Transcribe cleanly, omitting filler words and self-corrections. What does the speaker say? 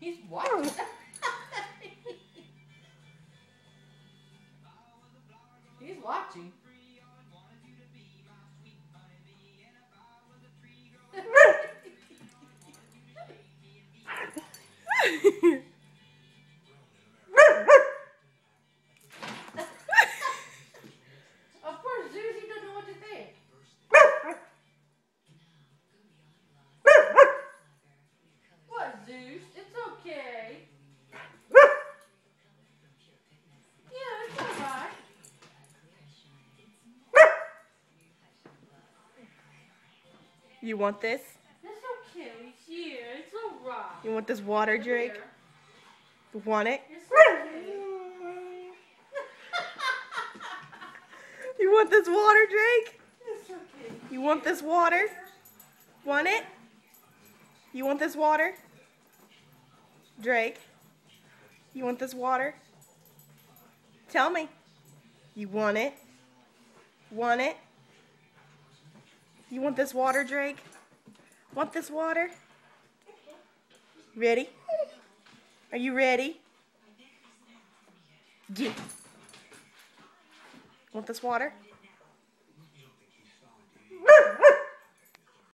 He's watching. He's watching. Of course, Zeus, he doesn't know what to think. What, Zeus? It's okay. Yeah, it's alright. You want this? It's okay. Yeah, it's alright. You want this water, Drake? You want it? It's okay. You want this water, Drake? It's okay. You want this water? Want it? You want this water? Drake, you want this water? Tell me. You want it? Want it? You want this water, Drake? Want this water? Ready? Are you ready? Get. Want this water?